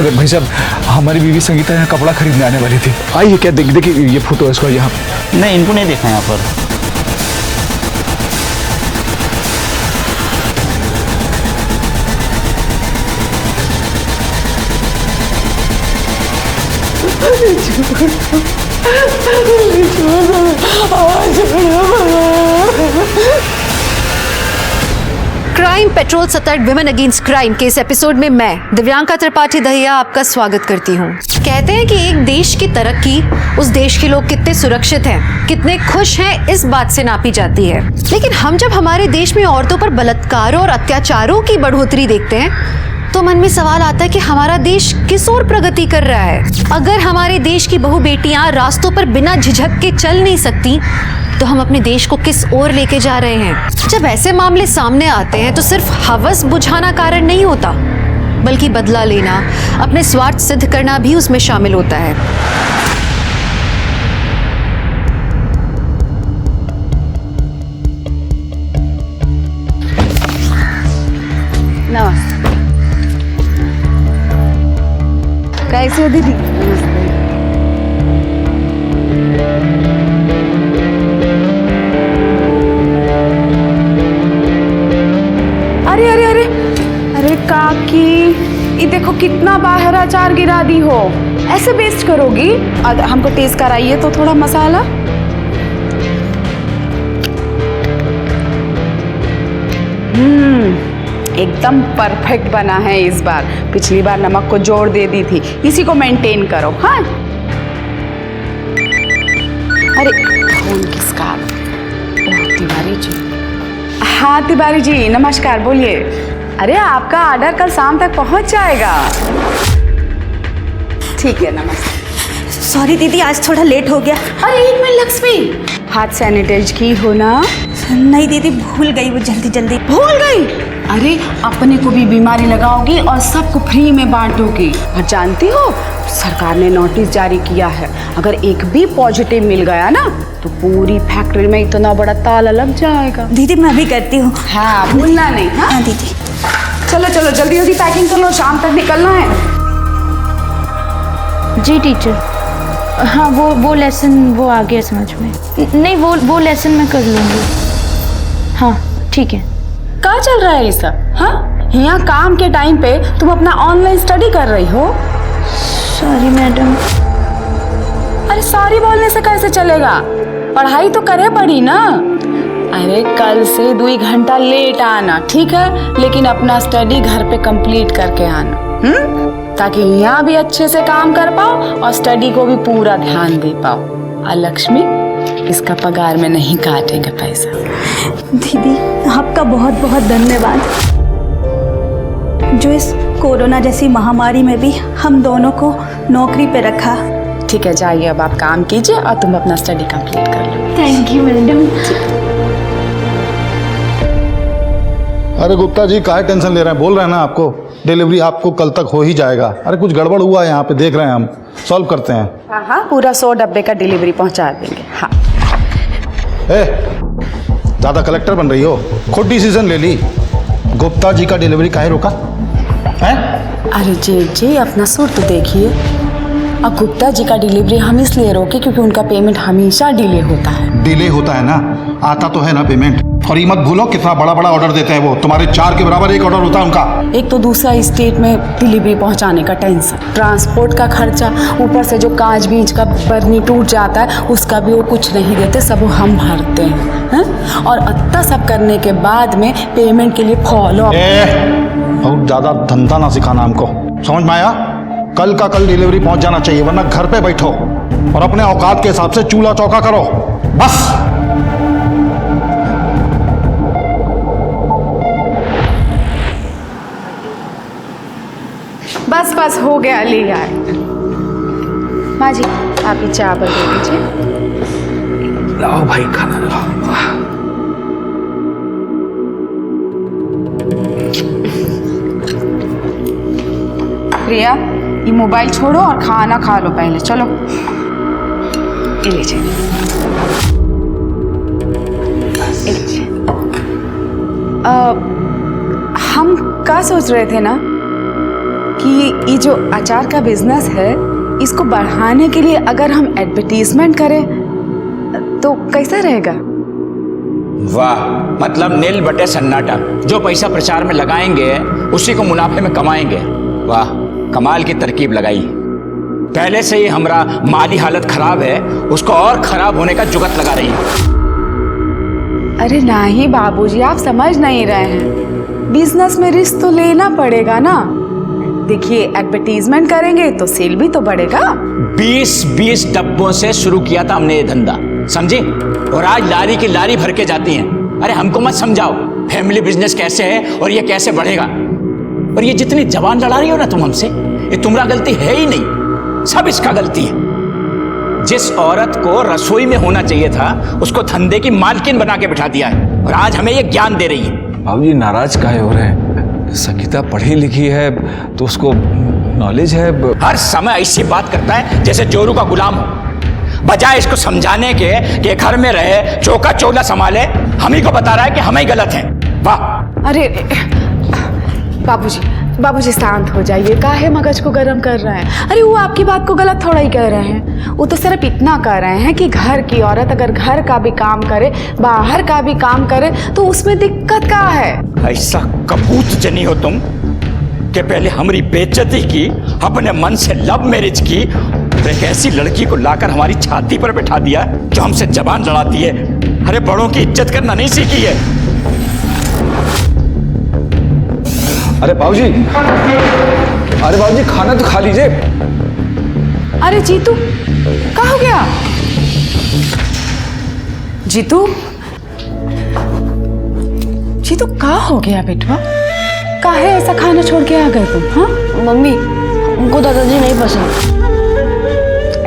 अरे भाई साहब, हमारी बीवी संगीता यहाँ कपड़ा खरीदने आने वाली थी। आइए, क्या देखिए ये फोटो है इसका यहाँ। नहीं, इनको नहीं देखा यहाँ पर। क्राइम पेट्रोल सतर्क विमेन अगेंस्ट क्राइम के इस एपिसोड में मैं दिव्यांका त्रिपाठी दहिया आपका स्वागत करती हूँ। कहते हैं कि एक देश की तरक्की उस देश के लोग कितने सुरक्षित हैं, कितने खुश हैं, इस बात से नापी जाती है। लेकिन हम जब हमारे देश में औरतों पर बलात्कारों और अत्याचारों की बढ़ोतरी देखते हैं तो मन में सवाल आता है कि हमारा देश किस ओर प्रगति कर रहा है। अगर हमारे देश की बहू बेटियां रास्तों पर बिना झिझक के चल नहीं सकती तो हम अपने देश को किस ओर लेके जा रहे हैं। जब ऐसे मामले सामने आते हैं तो सिर्फ हवस बुझाना कारण नहीं होता, बल्कि बदला लेना, अपने स्वार्थ सिद्ध करना भी उसमें शामिल होता है। नमस्ते। कैसे हो दीदी? अरे अरे अरे अरे काकी, ये देखो कितना बाहर अचार गिरा दी हो। ऐसे वेस्ट करोगी? हमको टेस्ट कराइए तो थोड़ा मसाला। एकदम परफेक्ट बना है इस बार। पिछली बार नमक को जोड़ दे दी थी, इसी को मेंटेन करो। हाँ, अरे फोन किसका? तिवारी जी। हाँ तिवारी जी, नमस्कार, बोलिए। अरे आपका ऑर्डर कल शाम तक पहुंच जाएगा। ठीक है, नमस्ते। सॉरी दीदी, आज थोड़ा लेट हो गया। अरे एक मिनट लक्ष्मी, हाथ सैनिटाइज की हो ना? नहीं दीदी, भूल गई, वो जल्दी भूल गई। अरे अपने को भी बीमारी लगाओगी और सबको फ्री में बांटोगी। और जानती हो, सरकार ने नोटिस जारी किया है, अगर एक भी पॉजिटिव मिल गया ना तो पूरी फैक्ट्री में इतना बड़ा ताला लग जाएगा। दीदी मैं भी करती हूँ। हाँ, भूलना नहीं। हाँ दीदी। चलो चलो जल्दी जल्दी पैकिंग कर लो, शाम तक निकलना है। जी टीचर। हाँ, वो लेसन वो आ गया समझ में। नहीं, वो लेसन मैं कर लूँगी। हाँ ठीक है। क्या चल रहा है ये सब? हाँ, यहाँ काम के टाइम पे तुम अपना ऑनलाइन स्टडी कर रही हो। Sorry madam. अरे सॉरी बोलने से कैसे चलेगा? पढ़ाई तो करे पड़ी ना। अरे कल से 2 घंटा लेट आना, ठीक है? लेकिन अपना स्टडी घर पे कंप्लीट करके आना, ताकि यहाँ भी अच्छे से काम कर पाओ और स्टडी को भी पूरा ध्यान दे पाओ। और लक्ष्मी, इसका पगार में नहीं काटेंगे पैसा। दीदी आपका बहुत बहुत धन्यवाद, जो इस कोरोना जैसी महामारी में भी हम दोनों को नौकरी पे रखा। ठीक है, जाइए अब आप काम कीजिए और तुम अपना स्टडी कंप्लीट कर लो। Thank you madam. अरे गुप्ता जी, काहे टेंशन ले रहे हैं? बोल रहे हैं ना आपको, डिलीवरी आपको कल तक हो ही जाएगा। अरे कुछ गड़बड़ हुआ है यहाँ पे, देख रहे हैं हम, सॉल्व करते हैं। हाँ हाँ, पूरा 100 डब्बे का डिलीवरी पहुँचा देंगे। हाँ। ज़्यादा कलेक्टर बन रही हो, खुद डिसीजन ले ली। गुप्ता जी का डिलीवरी काहे रोका है? अरे जी अपना सुर तो देखिए। अब गुप्ता जी का डिलीवरी हम इसलिए रोके क्योंकि उनका पेमेंट हमेशा डिले होता है। डिले होता है ना, आता तो है ना पेमेंट। और ये मत भूलो कितना बड़ा बड़ा ऑर्डर देते हैं वो, तुम्हारे 4 के बराबर एक ऑर्डर होता है उनका। एक तो दूसरा स्टेट में डिलीवरी पहुंचाने का टेंशन, ट्रांसपोर्ट का खर्चा, ऊपर से जो कांच बीज का बर्नी टूट जाता है उसका भी वो कुछ नहीं देते, सब हम भरते हैं। और इतना सब करने के बाद में पेमेंट के लिए फॉलो। बहुत ज़्यादा धंधा ना सिखाना हमको, समझ में आया? कल का कल डिलीवरी पहुंच जाना चाहिए, वरना घर पे बैठो और अपने औकात के हिसाब से चूल्हा चौका करो, बस। बस बस हो गया, ले आए। माँ जी आप ही चावल दे दीजिए। लाओ भाई, खाना लाओ। प्रिया, ये मोबाइल छोड़ो और खाना खा लो पहले, चलो। ये लीजिए। हम क्या सोच रहे थे ना कि ये जो अचार का बिजनेस है इसको बढ़ाने के लिए अगर हम एडवर्टीजमेंट करें तो कैसा रहेगा? वाह, मतलब नील बटे सन्नाटा। जो पैसा प्रचार में लगाएंगे उसी को मुनाफे में कमाएंगे। वाह, कमाल की तरकीब लगाई। पहले से ही हमारा माली हालत खराब है, उसको और खराब होने का जुगत लगा रही है। अरे नहीं बाबूजी, आप समझ नहीं रहे हैं। बिजनेस में रिस्क तो लेना पड़ेगा ना। देखिए, एडवर्टीजमेंट करेंगे तो सेल भी तो बढ़ेगा। 20-20 डब्बों से शुरू किया था हमने ये धंधा, समझे? और आज लारी की लारी भर के जाती हैं। अरे हमको मत समझाओ फैमिली बिजनेस कैसे है और ये कैसे बढ़ेगा। और ये जितनी जबान लड़ा रही हो ना तुम हमसे, ये तुम्हारा गलती है ही नहीं, सब इसका गलती है। जिस औरत को रसोई में होना चाहिए था उसको धंधे की मालकिन बना के बिठा दिया है और आज हमें ये ज्ञान दे रही है। बाबूजी नाराज काहे हो रहे हैं? संगीता पढ़ी लिखी है तो उसको नॉलेज है। हर समय ऐसी बात करता है जैसे जोरू का गुलाम हो। बजाय इसको समझाने के कि घर में रहे, चौका चौला संभाले, हम ही को बता रहा है कि हम ही गलत हैं। वाह! अरे बाबूजी शांत हो जाइए, काहे मगज को गर्म कर रहे हैं? अरे वो आपकी बात को गलत थोड़ा ही कह रहे हैं। वो तो सिर्फ इतना कह रहे हैं कि घर की औरत अगर घर का भी काम करे, बाहर का भी काम करे तो उसमें दिक्कत क्या है? ऐसा कपूत जनी हो तुम कि पहले हमारी बेइज्जती की, अपने मन से लव मैरिज की, तो एक ऐसी लड़की को लाकर हमारी छाती पर बैठा दिया जो हमसे जबान लड़ाती है। अरे बड़ों की इज्जत करना नहीं सीखी है। अरे बाबूजी, अरे बाबूजी खाना तो खा लीजिए। अरे जीतू, क्या हो गया? जीतू क्या हो गया बेटवा? काहे ऐसा खाना छोड़ के आ गए तुम? हाँ मम्मी, हमको दादाजी नहीं पसंद।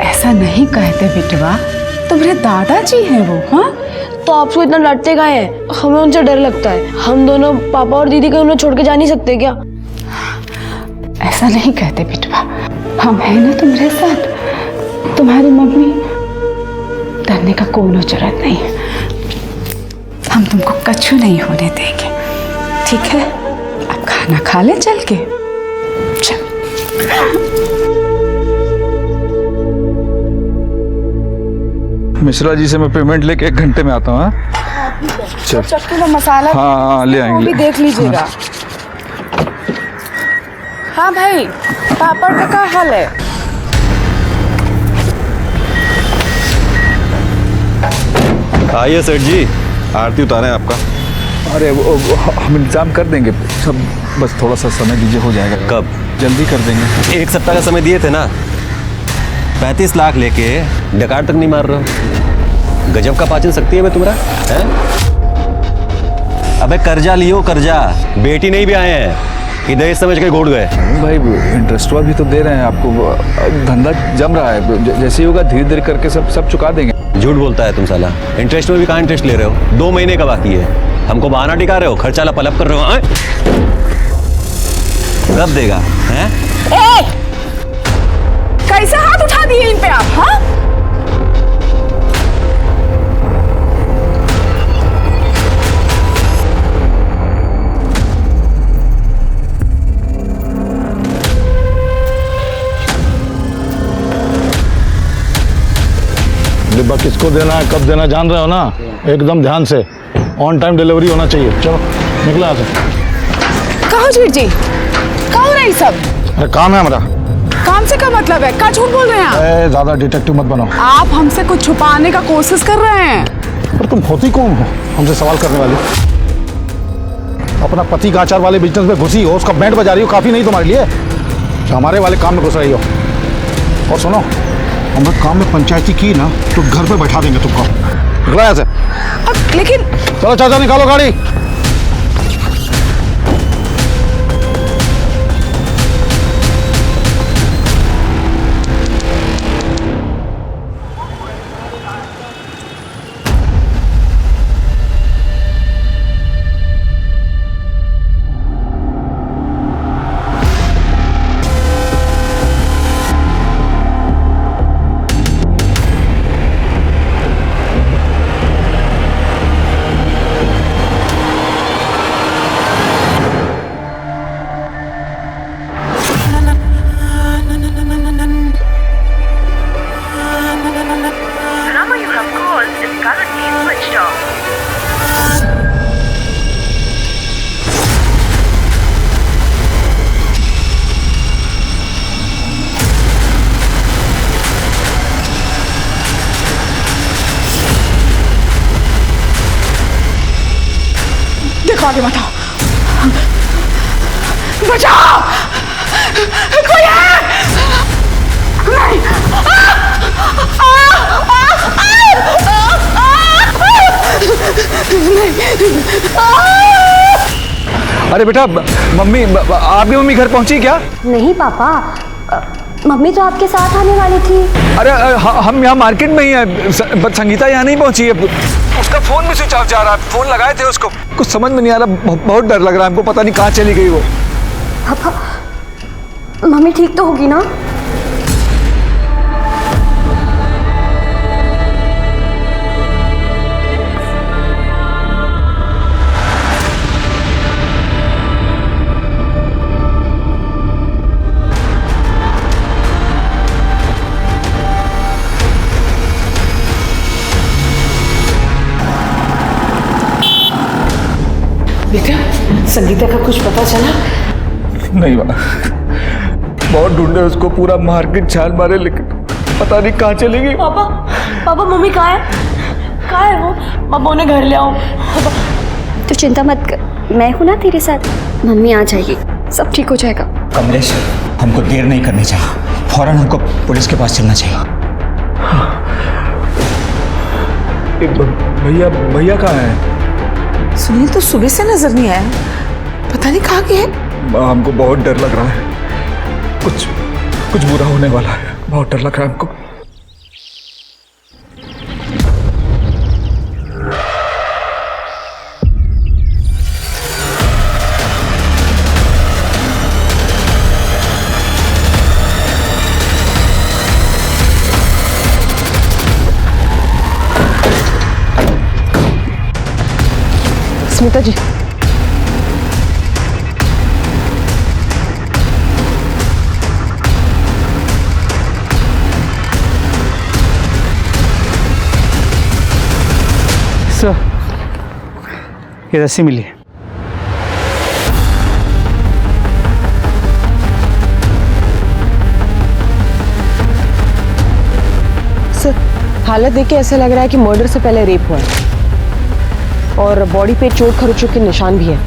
ऐसा नहीं कहते बेटवा, तुम्हारे दादाजी हैं वो। हाँ तो आपको इतना डरते काहे हैं? हमें उनसे डर लगता है। हम दोनों पापा और दीदी को उन्हें छोड़ के जा नहीं सकते क्या? ऐसा नहीं कहते बेटवा, हम हैं ना तुम्हारे साथ। तुम्हारी मम्मी, डरने का कोई जरूरत नहीं है। हम तुमको कछु नहीं होने देंगे, ठीक है? अब खाना खा ले चल के। चल। मिश्रा जी से मैं पेमेंट लेके 1 घंटे में आता हूँ। चल। चक्कू का मसाला हाँ, ले आएंगे। वो भी देख लीजिएगा। हाँ भाई, पापड़ का क्या हाल है? आइए सेठ जी, आरती उतारें आपका। अरे वो हम इंतजाम कर देंगे सब, बस थोड़ा सा समय दीजिए, हो जाएगा। कब? जल्दी कर देंगे। 1 सप्ताह का समय दिए थे ना। 35 लाख लेके डकार तक नहीं मार रहे हो। गजब का पाचन शक्ति है मैं तुम्हारा है? अबे कर्जा लियो कर्जा, बेटी नहीं भी आए हैं कि दहेज समझ के घोट गए। भाई इंटरेस्टवा भी तो दे रहे हैं आपको, धंधा जम रहा है, जैसे ही होगा धीरे धीरे करके सब चुका देंगे। झूठ बोलता है तुम साला। इंटरेस्ट में भी कहाँ इंटरेस्ट ले रहे हो? 2 महीने का बाकी है, हमको बहाना टिका रहे हो, खर्चा लपलप कर रहे हो। कब देगा हैं? कैसे हाथ उठा दिए इन पे आप? हाँ डिब्बा किसको देना है, कब देना जान रहे हो ना? एकदम ध्यान से, ऑन टाइम डिलीवरी होना चाहिए। चलो निकला यहाँ से। कहो जीत जी, क्या हो रहा है सब? अरे काम है हमारा। काम से क्या मतलब है? क्या झूठ बोल रहे हैं आप? ज्यादा डिटेक्टिव मत बनो। आप हमसे कुछ छुपाने का कोशिश कर रहे हैं। पर तुम होती कौन हो हमसे सवाल करने वाली? अपना पति का आचार वाले बिजनेस में घुसी हो, उसका बैंड बजा रही हो, काफी नहीं तुम्हारे लिए? हमारे वाले काम में घुस रही हो। और सुनो, हमने काम में पंचायती की ना तो घर पे बैठा देंगे तुमको। निकला यहाँ से। लेकिन चलो चाचा निकालो गाड़ी। आगे मत आओ। बचाओ, कोई है? नहीं। अरे बेटा, मम्मी, आपकी मम्मी घर पहुंची क्या? नहीं पापा, मम्मी तो आपके साथ आने वाली थी। अरे हम यहाँ मार्केट में ही हैं, संगीता यहाँ नहीं पहुंची है। उसका फोन भी स्विच ऑफ जा रहा है, फोन लगाए थे उसको, कुछ समझ में नहीं आ रहा, बहुत डर लग रहा है हमको, पता नहीं कहाँ चली गई वो। पापा, मम्मी ठीक तो होगी ना? बेटा, संगीता का कुछ पता चला? नहीं माँ, बहुत ढूंढे उसको, पूरा मार्केट छान मारे, लेकिन पता नहीं कहाँ चली गई। पापा, पापा मम्मी कहाँ है? कहाँ है वो? पापा उन्हें घर ले आओ। तो चिंता मत कर, मैं हूं ना तेरे साथ। मम्मी आ जाएगी, सब ठीक हो जाएगा। कमलेश, हमको देर नहीं करनी चाहिए, फौरन हमको पुलिस के पास चलना चाहिए। भैया कहाँ है? सुनील तो सुबह से नजर नहीं आया, पता नहीं कहाँ गए। हमको बहुत डर लग रहा है, कुछ बुरा होने वाला है, बहुत डर लग रहा है हमको। स्मिता जी, सर, ये रस्सी मिली है। सर हालत देख के ऐसा लग रहा है कि मर्डर से पहले रेप हुआ है और बॉडी पे चोट खरोचों के निशान भी है।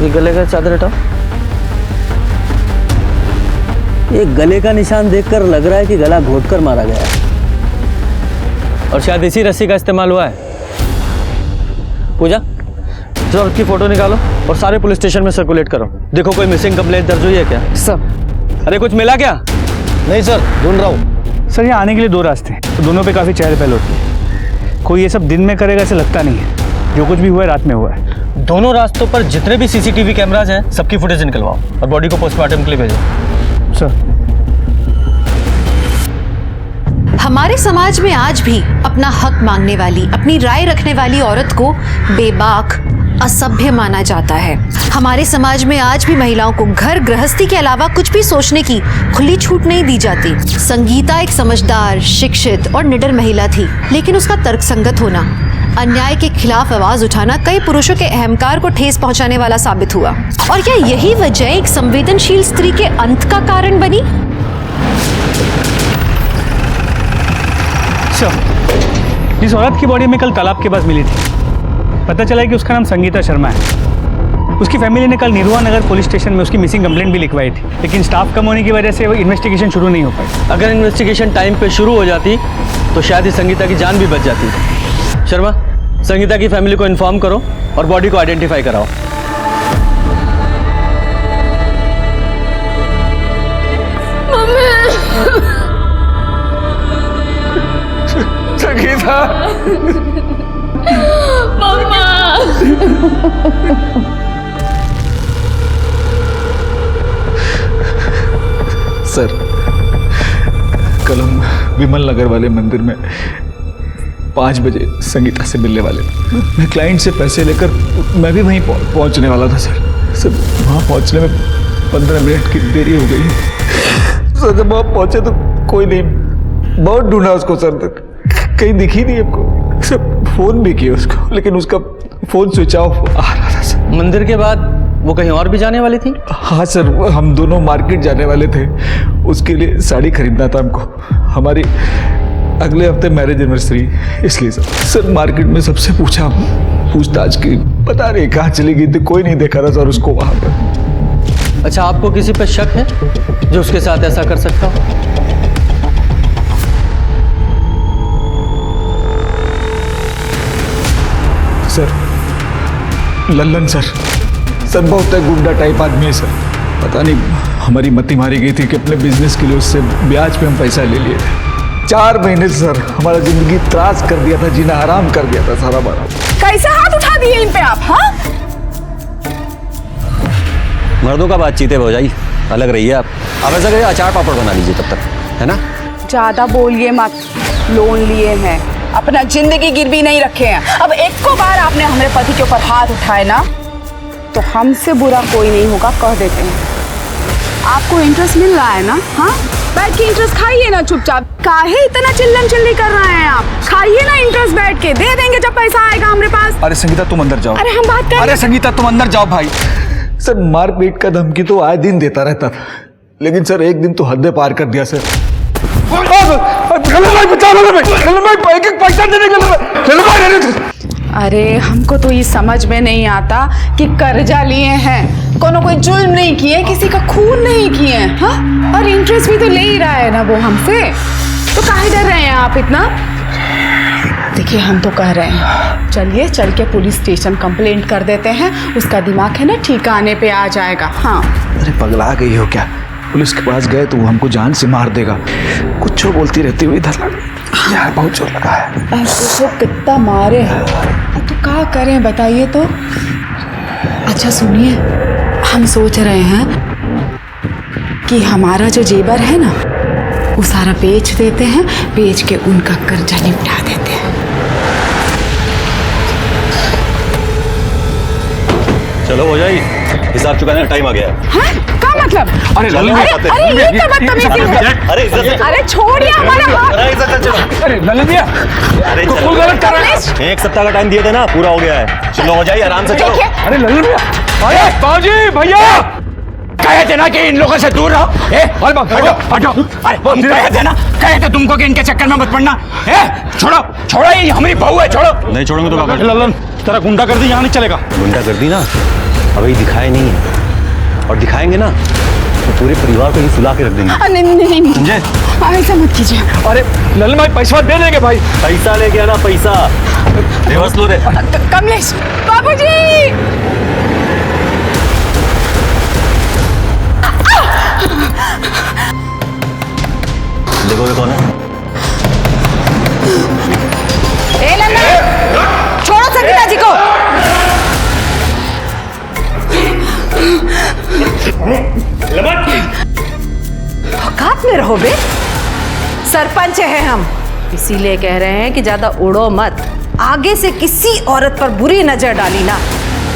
ये गले का चादर हटाओ। ये गले का निशान देखकर लग रहा है कि गला घोटकर मारा गया है और शायद इसी रस्सी का इस्तेमाल हुआ है। पूजा, जरा उसकी फोटो निकालो और सारे पुलिस स्टेशन में सर्कुलेट करो। देखो कोई मिसिंग कंप्लेंट दर्ज हुई है क्या? सर, अरे कुछ मिला क्या? नहीं सर, ढूंढ रहा हूँ। सर, यहाँ आने के लिए 2 रास्ते हैं, तो दोनों पे काफ़ी चहल पहल होती है। कोई ये सब दिन में करेगा ऐसा लगता नहीं है, जो कुछ भी हुआ है रात में हुआ है। दोनों रास्तों पर जितने भी सीसीटीवी कैमराज हैं सबकी फुटेज निकलवाओ और बॉडी को पोस्टमार्टम के लिए भेजो। सर, हमारे समाज में आज भी अपना हक मांगने वाली, अपनी राय रखने वाली औरत को बेबाक, असभ्य माना जाता है। हमारे समाज में आज भी महिलाओं को घर गृहस्थी के अलावा कुछ भी सोचने की खुली छूट नहीं दी जाती। संगीता एक समझदार, शिक्षित और निडर महिला थी, लेकिन उसका तर्कसंगत होना, अन्याय के खिलाफ आवाज उठाना कई पुरुषों के अहंकार को ठेस पहुंचाने वाला साबित हुआ। और क्या यही वजह एक संवेदनशील स्त्री के अंत का कारण बनी? सर, इस औरत की बॉडी में कल तालाब के पास मिली थी। पता चला कि उसका नाम संगीता शर्मा है। उसकी फैमिली ने कल निरुआ नगर पुलिस स्टेशन में उसकी मिसिंग कंप्लेंट भी लिखवाई थी, लेकिन स्टाफ कम होने की वजह से वो इन्वेस्टिगेशन शुरू नहीं हो पाई। अगर इन्वेस्टिगेशन टाइम पे शुरू हो जाती तो शायद ही संगीता की जान भी बच जाती। शर्मा, संगीता की फैमिली को इन्फॉर्म करो और बॉडी को आइडेंटिफाई कराओ। संगीता, सर, कल हम विमल नगर वाले मंदिर में 5 बजे संगीता से मिलने वाले थे। मैं क्लाइंट से पैसे लेकर मैं भी वहीं पहुंचने वाला था सर। वहाँ पहुंचने में 15 मिनट की देरी हो गई। सर, जब वहाँ पहुंचे तो कोई नहीं, बहुत ढूंढा उसको सर, कहीं दिखी नहीं हमको। सर, फोन भी किया उसको, लेकिन उसका फोन स्विच ऑफ आ रहा था सर। मंदिर के बाद वो कहीं और भी जाने वाली थी? हाँ सर, हम दोनों मार्केट जाने वाले थे, उसके लिए साड़ी खरीदना था हमको। हमारी अगले हफ्ते मैरिज एनिवर्सरी, इसलिए सर मार्केट में सबसे पूछा, पूछताछ की, पता नहीं कहाँ चली गई थी, कोई नहीं देखा था सर उसको वहां पर। अच्छा, आपको किसी पर शक है जो उसके साथ ऐसा कर सकता हो? सर लल्लन सर बहुत गुंडा टाइप आदमी है सर। पता नहीं हमारी मती मारी गई थी कि अपने बिजनेस के लिए उससे ब्याज पे हम पैसा ले लिए थे। 4 महीने से सर हमारा जिंदगी त्रास कर दिया था, जीना हराम कर दिया था सारा बारा। कैसे हाथ उठा दिए इन पे आप? हाँ, मर्दों का बातचीत है भौजाई, अलग रहिए आप। ऐसा करिए अचार पापड़ बना लीजिए तब तक, है ना? ज्यादा बोलिए मत। लोन लिए हैं, अपना जिंदगी गिरवी नहीं रखे हैं। अब एक को बार आपने हमारे पति के ऊपर हाथ उठाए ना, तो हमसे बुरा कोई नहीं होगा, कह देते हैं। आपको इंटरेस्ट मिल रहा है ना? हाँ, बैठ के इंटरेस्ट खाइए ना चुपचाप। काहे इतना चिल्लम चिल्ली कर रहे हैं आप? खाइए ना इंटरेस्ट बैठ के, दे देंगे जब पैसा आएगा हमारे पास। अरे संगीता तुम अंदर जाओ। अरे हम बात कर। अरे संगीता तुम अंदर जाओ भाई। सर मारपीट का धमकी तो आए दिन देता रहता था, लेकिन सर एक दिन तो हद पार कर दिया सर। अरे हमको तो ये समझ में नहीं आता कि कर्जा लिए हैं, कोनो कोई जुल्म नहीं किए, किसी का खून नहीं किए, हाँ? और इंटरेस्ट भी तो ले ही रहा है ना वो हमसे, तो काहे डर रहे हैं आप इतना? देखिए हम तो कह रहे हैं, चलिए चल के पुलिस स्टेशन कंप्लेंट कर देते हैं, उसका दिमाग है ना ठिकाने पे आ जाएगा। हाँ। अरे पगला गई हो क्या? पुलिस के पास गए तो वो हमको जान से मार देगा। कुछ बोलती रहती हुई इधर यार बहुत जोर लगा है। तो कितना मारे हैं, तो क्या करें बताइए तो? अच्छा सुनिए, हम सोच रहे हैं कि हमारा जो जेवर है ना वो सारा बेच देते हैं, बेच के उनका कर्जा निपटा देते हैं। चलो हो जाए, हिसाब चुकाने का टाइम आ गया है। हाँ? क्या मतलब? अरे अरे ये क्या बदतमीजी है? अरे छोड़िए हमारा हाथ। अरे ललन भैया, अरे फुल गलत कर रहे हैं। 1 सप्ताह का टाइम दिए थे ना, पूरा हो गया है। चलो हो जाइए, आराम से चलो। अरे ललन भैया, अरे बाबूजी भैया कहे थे ना कि इन लोगों से दूर रहो। हटो। अरे हम कहे थे तुमको कि इनके चक्कर में मत पड़ना। छोड़ो, ये हमारी बहू है, छोड़ो। नहीं छोड़ेंगे तो क्या? ललन तेरा गुंडा कर दी, यहाँ नहीं चलेगा। गुंडा कर दी ना, अभी दिखाए नहीं है, और दिखाएंगे ना तो पूरे परिवार को ही सुला के रख देंगे। नहीं समझे? ऐसा मत कीजिए। अरे ललन भाई पैसा दे देंगे भाई। पैसा ले गया ना, पैसा रिवर्स लो दे। कमलेश बाबूजी, देखो ये कौन है? ए लल्ला, छोड़ो संगीता जी को। औकात में रहो बे, सरपंच है हम, इसीलिए कह रहे हैं कि ज्यादा उड़ो मत। आगे से किसी औरत पर बुरी नजर डाली ना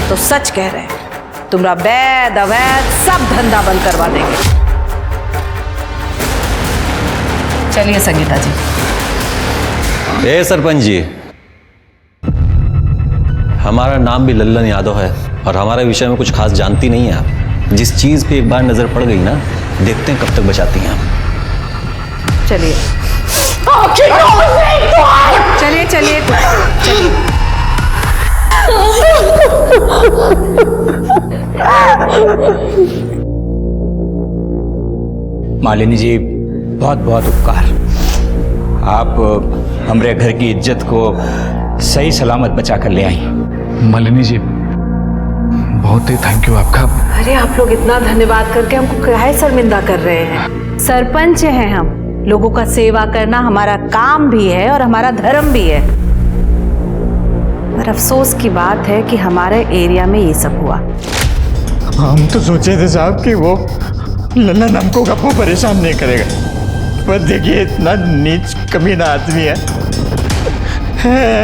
तो सच कह रहे हैं, तुम्हारा वैद अवैध सब धंधा बंद करवा देंगे। चलिए संगीता जी। ए सरपंच जी, हमारा नाम भी लल्लन यादव है और हमारे विषय में कुछ खास जानती नहीं है आप। जिस चीज पे एक बार नजर पड़ गई ना, देखते हैं कब तक बचाती हैं आप। चलिए चलिए चलिए चलिए। मालिनी जी बहुत बहुत उपकार। आप हमारे घर की इज्जत को सही सलामत बचा कर ले आई। मालिनी जी बहुत ही थैंक यू आपका। अरे आप लोग इतना धन्यवाद करके हमको काहे शर्मिंदा कर रहे हैं? सरपंच हैं हम, लोगों का सेवा करना हमारा काम भी है और हमारा धर्म भी है। पर अफसोस की बात है कि हमारे एरिया में ये सब हुआ। हम तो सोचे थे साहब कि वो लल्लन हमको कभी परेशान नहीं करेगा, पर देखिए इतना नीच कमीना आदमी है,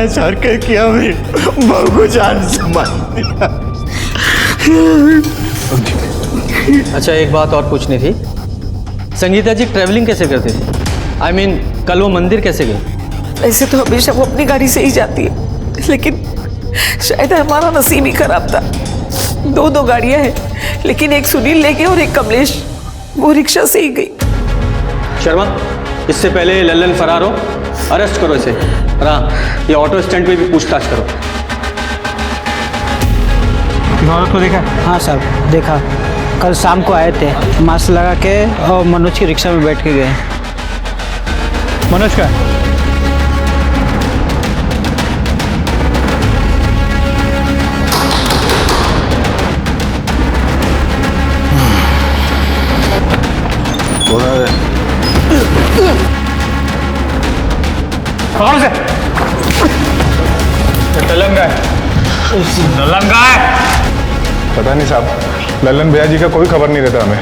सर कर किया मेरी बहू को जान से मार दिया। अच्छा एक बात और पूछनी थी, संगीता जी ट्रैवलिंग कैसे करती थी? I mean, कल वो मंदिर कैसे गई? ऐसे तो हमेशा वो अपनी गाड़ी से ही जाती है, लेकिन शायद हमारा नसीब ही खराब था। 2 गाड़ियां हैं, लेकिन एक सुनील ले गए और एक कमलेश वो रिक्शा से ही गई। शर्मा, इससे पहले लल्लन फरार हो, अरेस्ट करो इसे। और हाँ, ये ऑटो स्टैंड पे भी पूछताछ करो। इस औरत को देखा? हाँ सर, देखा। कल शाम को आए थे, मास्क लगा के और मनोज की रिक्शा में बैठ के गए। मनोज का? कौन से? ललन का है। ललन का है? पता नहीं साहब, ललन भैया जी का कोई खबर नहीं रहता हमें।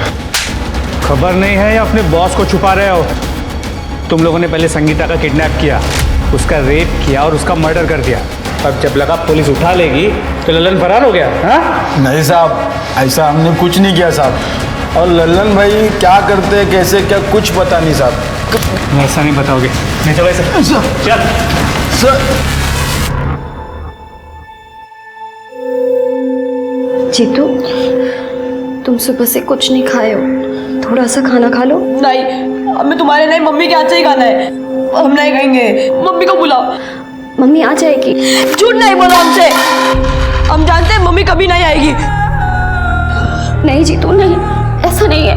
खबर नहीं है या अपने बॉस को छुपा रहे हो? तुम लोगों ने पहले संगीता का किडनैप किया, उसका रेप किया और उसका मर्डर कर दिया। अब जब लगा पुलिस उठा लेगी तो ललन फरार हो गया। हाँ? नहीं साहब, ऐसा हमने कुछ नहीं किया साहब। और ललन भाई क्या करते कैसे क्या कुछ पता नहीं साहब। ऐसा नहीं बताओगे? नहीं चलो ऐसे चल सर। जीतू, तुम सुबह से कुछ नहीं खाए हो, थोड़ा सा खाना खा लो। नहीं, हमें तुम्हारे नहीं मम्मी के हाथ से ही खाना है। हम नहीं खाएंगे। मम्मी को बुलाओ। मम्मी आ जाएगी। झूठ नहीं बोलो हमसे, हम जानते हैं मम्मी कभी नहीं आएगी। नहीं जीतू नहीं, ऐसा नहीं है,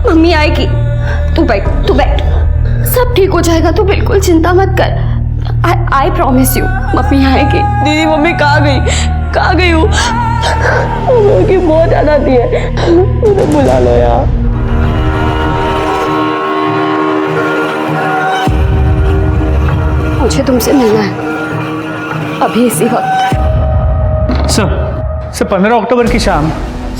मम्मी आएगी। तू बैठ, तू बैठ, सब ठीक हो जाएगा, तू बिल्कुल चिंता मत कर। आई प्रॉमिस यू, मम्मी आएगी। दीदी मम्मी कहाँ गई हूँ? की बहुत याद आती है, मुझे बुला लो यार। मुझे तुमसे मिलना है अभी इसी वक्त। सर 15 अक्टूबर की शाम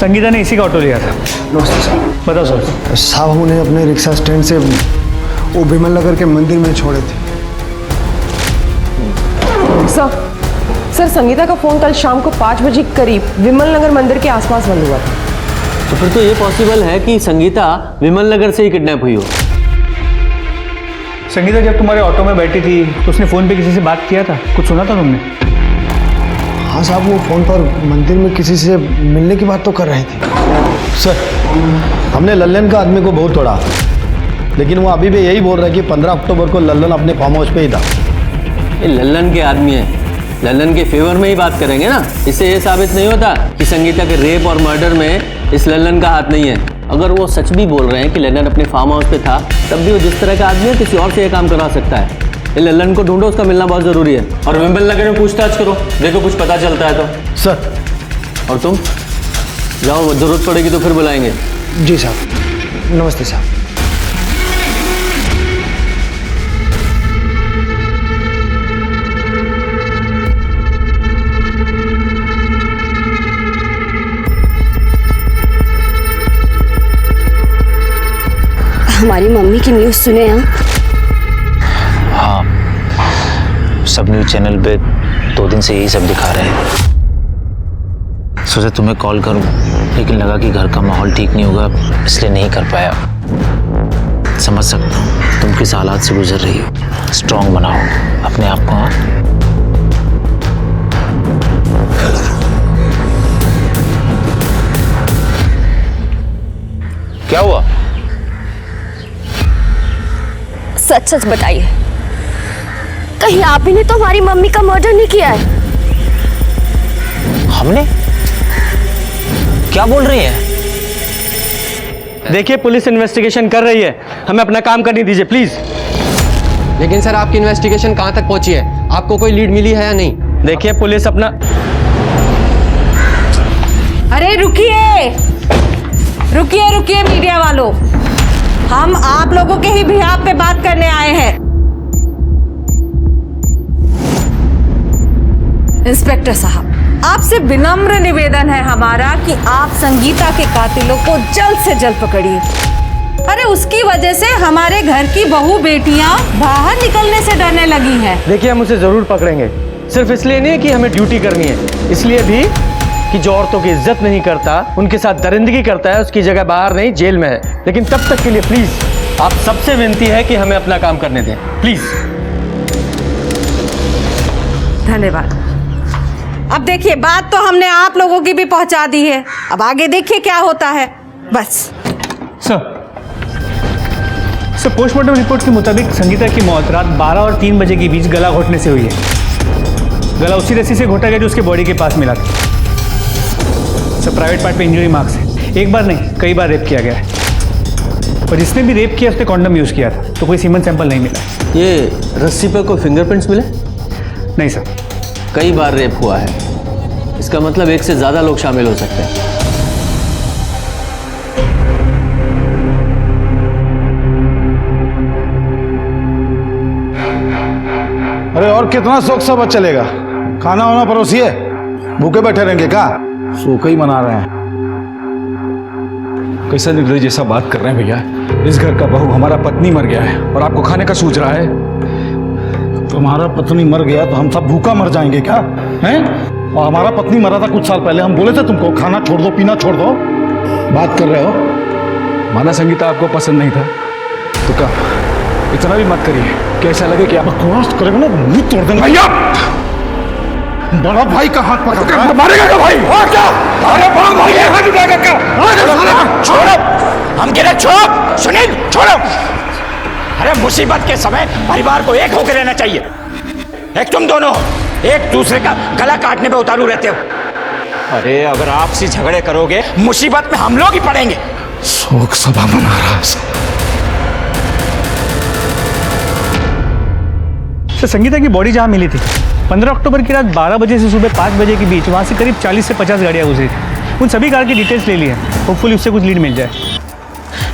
संगीता ने इसी का ऑटो लिया था। नमस्ते साहब। बताओ सर। साहब हम उन्हें अपने रिक्शा स्टैंड से वो विमल नगर के मंदिर में छोड़े थे। सर संगीता का फोन कल शाम को 5 बजे करीब विमल नगर मंदिर के आसपास बंद हुआ था। तो फिर तो ये पॉसिबल है कि संगीता विमल नगर से ही किडनैप हुई हो। संगीता जब तुम्हारे ऑटो में बैठी थी तो उसने फोन पे किसी से बात किया था? कुछ सुना था तुमने? हाँ साहब, वो फोन पर मंदिर में किसी से मिलने की बात तो कर रही थी। सर हमने ललन का आदमी को बहुत तोड़ा, लेकिन वो अभी भी यही बोल रहा है कि 15 अक्टूबर को ललन अपने फार्म हाउस पे ही था। ये ललन के आदमी है, ललन के फेवर में ही बात करेंगे ना। इससे ये साबित नहीं होता कि संगीता के रेप और मर्डर में इस ललन का हाथ नहीं है। अगर वो सच भी बोल रहे हैं कि ललन अपने फार्म हाउस पे था, तब भी वो जिस तरह का आदमी है किसी और से ये काम करा सकता है। ये ललन को ढूंढो, उसका मिलना बहुत जरूरी है। और विमल नगर में पूछताछ करो, देखो कुछ पता चलता है तो। सर। और तुम जाओ, जरूरत पड़ेगी तो फिर बुलाएंगे। जी साहब। नमस्ते साहब। हमारी मम्मी की न्यूज़ सुने हैं? हाँ, सब न्यूज़ चैनल पे 2 दिन से यही सब दिखा रहे हैं। सोचा तुम्हें कॉल करूं, लेकिन लगा कि घर का माहौल ठीक नहीं होगा, इसलिए नहीं कर पाया। समझ सकता हूँ तुम किस हालात से गुजर रही हो। स्ट्रांग बनाओ अपने आप को। क्या हुआ? सच सच बताइए, कहीं आप ही ने तो हमारी मम्मी का मर्डर नहीं किया है? हमने? क्या बोल रही है? देखिए पुलिस इन्वेस्टिगेशन कर रही है, हमें अपना काम करने दीजिए प्लीज। लेकिन सर आपकी इन्वेस्टिगेशन कहाँ तक पहुंची है? आपको कोई लीड मिली है या नहीं? देखिए पुलिस अपना। अरे रुकिए रुकिए रुकिए मीडिया वालों, हम आप लोगों के ही बिहाफ पे बात करने आए हैं। इंस्पेक्टर साहब, आपसे विनम्र निवेदन है हमारा कि आप संगीता के कातिलों को जल्द से जल्द पकड़िए। अरे उसकी वजह से हमारे घर की बहू बेटियां बाहर निकलने से डरने लगी हैं। देखिए हम उसे जरूर पकड़ेंगे, सिर्फ इसलिए नहीं कि हमें ड्यूटी करनी है, इसलिए भी कि जो औरतों की इज्जत नहीं करता, उनके साथ दरिंदगी करता है, उसकी जगह बाहर नहीं जेल में है। लेकिन तब तक के लिए प्लीज आप सबसे विनती है कि हमें अपना काम करने दें प्लीज। धन्यवाद। अब देखिए बात तो हमने आप लोगों की भी पहुंचा दी है, अब आगे देखिए क्या होता है। बस सर पोस्टमार्टम रिपोर्ट के मुताबिक संगीता की मौत रात 12 और 3 बजे के बीच गला घोटने से हुई है। गला उसी रस्सी से घोटा गया जो उसके बॉडी के पास मिला था। सब प्राइवेट पार्ट पे इंजरी मार्क्स है। एक बार नहीं, कई बार रेप किया गया है। और जिसने भी रेप किया उसने कॉन्डम यूज़ किया था, तो कोई सीमन सैंपल नहीं मिला। ये रस्सी पे कोई फिंगरप्रिंट्स मिले? नहीं सर। कई बार रेप हुआ है, इसका मतलब एक से ज़्यादा लोग शामिल हो सकते हैं। अरे और कितना शौक सब चलेगा? खाना वाना परोसिए, भूखे बैठे रहेंगे क्या? सूखा ही मना रहे हैं। कैसा निर्दयी जैसा बात कर रहे हैं भैया। इस घर का बहू हमारा पत्नी मर गया है और आपको खाने का सूझ रहा है। तुम्हारा पत्नी मर गया तो हम सब भूखा मर जाएंगे क्या? हैं? और हमारा पत्नी मरा था कुछ साल पहले, हम बोले थे तुमको खाना छोड़ दो, पीना छोड़ दो। बात कर रहे हो? माना संगीता आपको पसंद नहीं था तो क्या, इतना भी मत करिए कि ऐसा लगे कि आप बकवास करेंगे ना मुंह तोड़ देंगे। भैया बड़ा भाई का हाथ पकड़ के मारेगा क्या भाई? और क्या? अरे बड़ा भाई है, हाथ उठाएगा क्या? छोड़ो, हम कह रहे छोड़ो, सुनील छोड़ो। अरे मुसीबत के समय परिवार को एक होकर रहना चाहिए। एक तुम दोनों एक दूसरे का गला काटने पे उतारू रहते हो। अरे अगर आपसी झगड़े करोगे मुसीबत में हम लोग ही पड़ेंगे। शोक सभा मना रहा है। सर, संगीता की बॉडी जहाँ मिली थी 15 अक्टूबर की रात 12 बजे से सुबह 5 बजे के बीच वहाँ से करीब 40 से 50 गाड़ियाँ गुजरी थी। उन सभी कार की डिटेल्स ले ली है, होपफुली उससे कुछ लीड मिल जाए।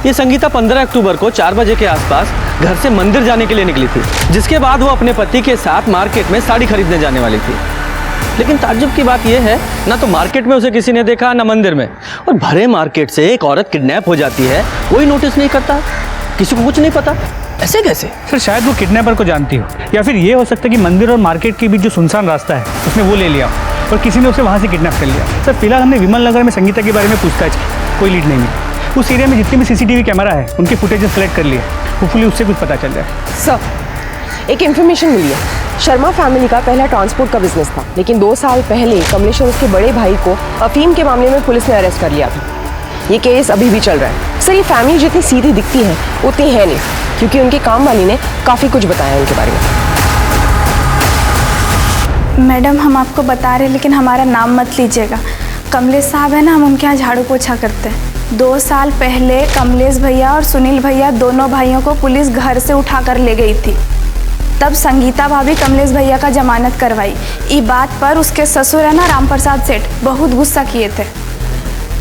ये संगीता 15 अक्टूबर को 4 बजे के आसपास घर से मंदिर जाने के लिए निकली थी, जिसके बाद वो अपने पति के साथ मार्केट में साड़ी खरीदने जाने वाली थी। लेकिन ताज्जुब की बात यह है, ना तो मार्केट में उसे किसी ने देखा, ना मंदिर में। और भरे मार्केट से एक औरत किडनैप हो जाती है, कोई नोटिस नहीं करता, किसी को कुछ नहीं पता। ऐसे कैसे? सर, शायद वो किडनैपर को जानती हो, या फिर ये हो सकता है कि मंदिर और मार्केट के बीच जो सुनसान रास्ता है उसने वो ले लिया और किसी ने उसे वहाँ से किडनैप कर लिया। सर, फिलहाल हमने विमल नगर में संगीता के बारे में पूछताछ की, कोई लीड नहीं मिली। उस एरिया में जितने भी CCTV कैमरा है उनके फुटेजेस कलेक्ट कर लिए, होपफुली उससे कुछ पता चल जाए। सर, एक इन्फॉर्मेशन मिली है। शर्मा फैमिली का पहला ट्रांसपोर्ट का बिजनेस था, लेकिन 2 साल पहले कमलेश और उसके बड़े भाई को अफीम के मामले में पुलिस ने अरेस्ट कर लिया था। ये केस अभी भी चल रहा है। सर, ये फैमिली जितनी सीधी दिखती है उतनी है नहीं, क्योंकि उनकी काम वाली ने काफ़ी कुछ बताया उनके बारे में। मैडम, हम आपको बता रहे हैं, लेकिन हमारा नाम मत लीजिएगा। कमलेश साहब है ना, हम उनके यहाँ झाड़ू पोछा करते हैं। 2 साल पहले कमलेश भैया और सुनील भैया दोनों भाइयों को पुलिस घर से उठा कर ले गई थी। तब संगीता भाभी कमलेश भैया का जमानत करवाई। इस बात पर उसके ससुर है ना राम प्रसाद सेठ बहुत गुस्सा किए थे।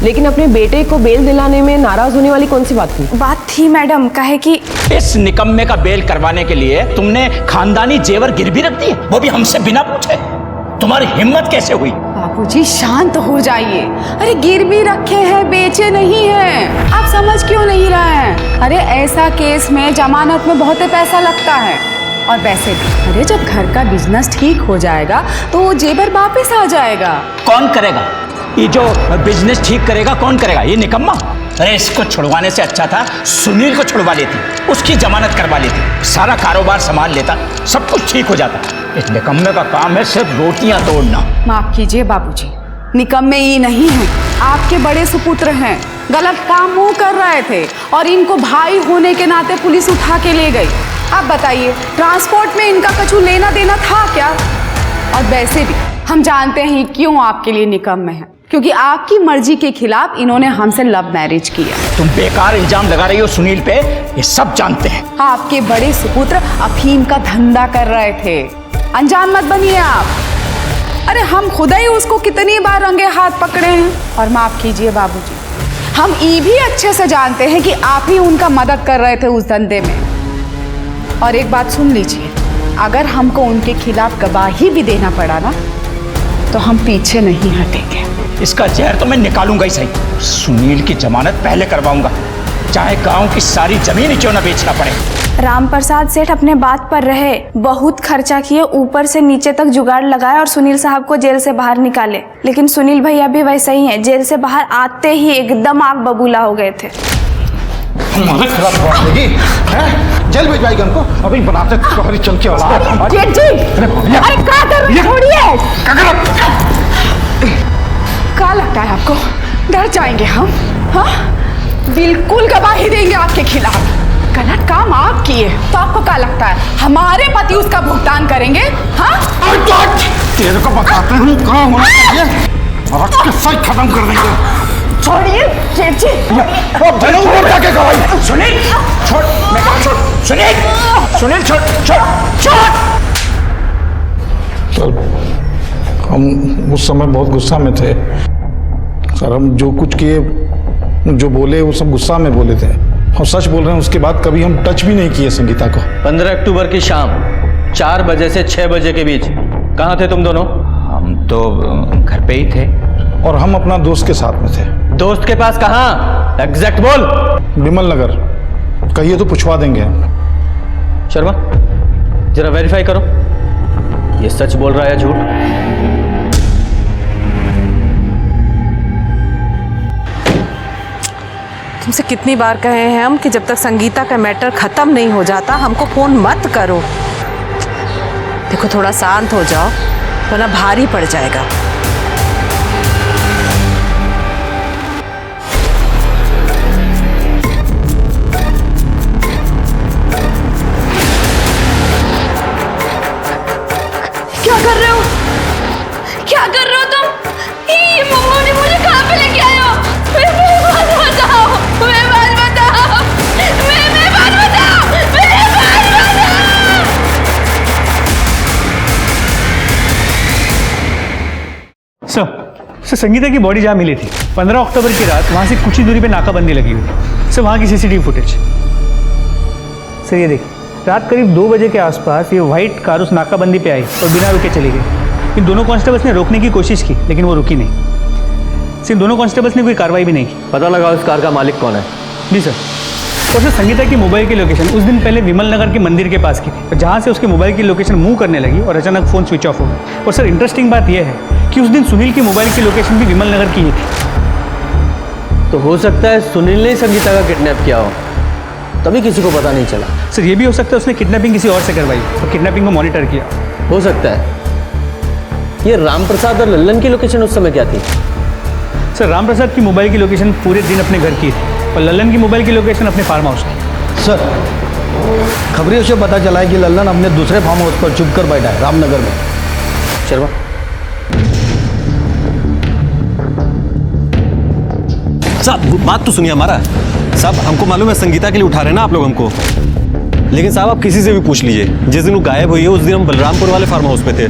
लेकिन अपने बेटे को बेल दिलाने में नाराज होने वाली कौन सी बात थी? बात थी मैडम, कहे कि इस निकम्मे का बेल करवाने के लिए तुमने खानदानी जेवर गिरवी रख दिए, वो भी हमसे बिना पूछे। तुम्हारी हिम्मत कैसे हुई? बाबूजी शांत हो जाइए। अरे गिरवी रखे हैं, बेचे नहीं हैं। आप समझ क्यों नहीं रहे हैं? अरे ऐसा केस में जमानत में बहुत पैसा लगता है। और वैसे भी अरे जब घर का बिजनेस ठीक हो जाएगा तो वो जेवर वापस आ जाएगा। कौन करेगा? ये जो बिजनेस ठीक करेगा कौन करेगा? ये निकम्मा। अरे इसको छुड़वाने से अच्छा था सुनील को छुड़वा लेती, उसकी जमानत करवा लेती, सारा कारोबार संभाल लेता, सब कुछ ठीक हो जाता। इस निकम्मे का काम है सिर्फ रोटियां तोड़ना। माफ कीजिए बाबूजी, निकम्मे ये नहीं हैं, आपके बड़े सुपुत्र हैं। गलत काम वो कर रहे थे और इनको भाई होने के नाते पुलिस उठा के ले गई। आप बताइए, ट्रांसपोर्ट में इनका कुछ लेना देना था क्या? और वैसे भी हम जानते हैं क्यों आपके लिए निकम्मे हैं, क्योंकि आपकी मर्जी के खिलाफ इन्होंने हमसे लव मैरिज किया। तुम बेकार इल्जाम लगा रही हो सुनील पे, ये सब जानते हैं। आपके बड़े सुपुत्र अफीम का धंधा कर रहे थे, अनजान मत बनिए आप। अरे हम खुदा ही उसको कितनी बार रंगे हाथ पकड़े हैं। और माफ कीजिए बाबूजी, हम ये भी अच्छे से जानते हैं कि आप ही उनका मदद कर रहे थे उस धंधे में। और एक बात सुन लीजिए, अगर हमको उनके खिलाफ गवाही भी देना पड़ा ना तो हम पीछे नहीं हटेंगे। इसका जहर तो मैं निकालूंगा ही सही। सुनील की जमानत पहले करवाऊंगा, चाहे गांव की सारी जमीन ही क्यों न बेचना पड़े। राम प्रसाद सेठ अपने बात पर रहे, बहुत खर्चा किए, ऊपर से नीचे तक जुगाड़ लगाए और सुनील साहब को जेल से बाहर निकाले। लेकिन सुनील भैया भी वैसे ही हैं, जेल से बाहर आते ही एकदम आग बबूला हो गए थे। हमारे खिलाफ बात होगी, हैं? जेल भिजवाएगा उनको, अभी बनाते तुम्हारी चल के औलाद। जेठ जी, अरे क्या कर रहे हैं? छोड़िए। क्या लगता है आपको डर जाएंगे हम? हाँ, बिल्कुल गवाही देंगे आपके खिलाफ। गलत काम आप किए तो आपको क्या लगता है हमारे पति उसका भुगतान करेंगे? हाँ, तेरे को बताते हैं कहाँ होना चाहिए। इसके सही खत्म कर देंगे। छोड़िए सेठ जी। चलो ऊपर जाके गवाही। सुनील छोड़, मैं कहा छोड़। सुनील छोड़ छोड़ छोड़। सर हम उस समय बहुत गुस्सा में थे सर। हम जो कुछ किए, जो बोले वो सब गुस्सा में बोले थे। हम सच बोल रहे हैं, उसके बाद कभी हम टच भी नहीं किए संगीता को। 15 अक्टूबर की शाम 4 बजे से 6 बजे के बीच कहाँ थे तुम दोनों? हम तो घर पे ही थे। और हम अपना दोस्त के साथ में थे। दोस्त के पास कहाँ? एग्जैक्ट बोल। विमल नगर। कहिए तो पूछवा देंगे। शर्मा जरा वेरीफाई करो, ये सच बोल रहा है या झूठ? तुमसे कितनी बार कहे हैं हम कि जब तक संगीता का मैटर खत्म नहीं हो जाता हमको फोन मत करो। देखो थोड़ा शांत हो जाओ वरना भारी पड़ जाएगा। क्या कर रहे हो? क्या कर रहे हो तुम? ये मम्मा ने मुझे कहाँ पे लेके आए हो? मेरी बात बताओ, मेरी बात बताओ, मेरी बात बताओ, मेरी बात बताओ। सर संगीता की बॉडी जहाँ मिली थी 15 अक्टूबर की रात, वहाँ से कुछ ही दूरी पे नाकाबंदी लगी हुई थी। सर वहाँ की सीसीटीवी फुटेज सर ये देखिए, रात करीब 2 बजे के आसपास ये व्हाइट कार उस नाकाबंदी पे आई और बिना रुके चली गई। इन दोनों कांस्टेबल्स ने रोकने की कोशिश की लेकिन वो रुकी नहीं। सिर्फ दोनों कांस्टेबल्स ने कोई कार्रवाई भी नहीं की। पता लगा उस कार का मालिक कौन है? जी सर। और सर संगीता की मोबाइल की लोकेशन उस दिन पहले विमल नगर के मंदिर के पास की थी, जहाँ से उसके मोबाइल की लोकेशन मूव करने लगी और अचानक फ़ोन स्विच ऑफ हो गया। और सर इंटरेस्टिंग बात यह है कि उस दिन सुनील की मोबाइल की लोकेशन भी विमल नगर की ही थी। तो हो सकता है सुनील ने संगीता का किडनैप किया हो, तभी किसी को पता नहीं चला। सर ये भी हो सकता है उसने किडनैपिंग किसी और से करवाई और किडनैपिंग को मॉनिटर किया। हो सकता है। ये राम प्रसाद और लल्लन की लोकेशन उस समय क्या थी? सर राम प्रसाद की मोबाइल की लोकेशन पूरे दिन अपने घर की थी और लल्लन की मोबाइल की लोकेशन अपने फार्म हाउस की। सर खबरों से पता चला है कि लल्लन अपने दूसरे फार्म हाउस पर चुप कर बैठा है रामनगर में। शर्मा साहब बात तो सुनिए हमारा। साहब हमको मालूम है संगीता के लिए उठा रहे हैं ना आप लोग हमको, लेकिन साहब आप किसी से भी पूछ लीजिए, जिस दिन वो गायब हुई है उस दिन हम बलरामपुर वाले फार्म हाउस पे थे।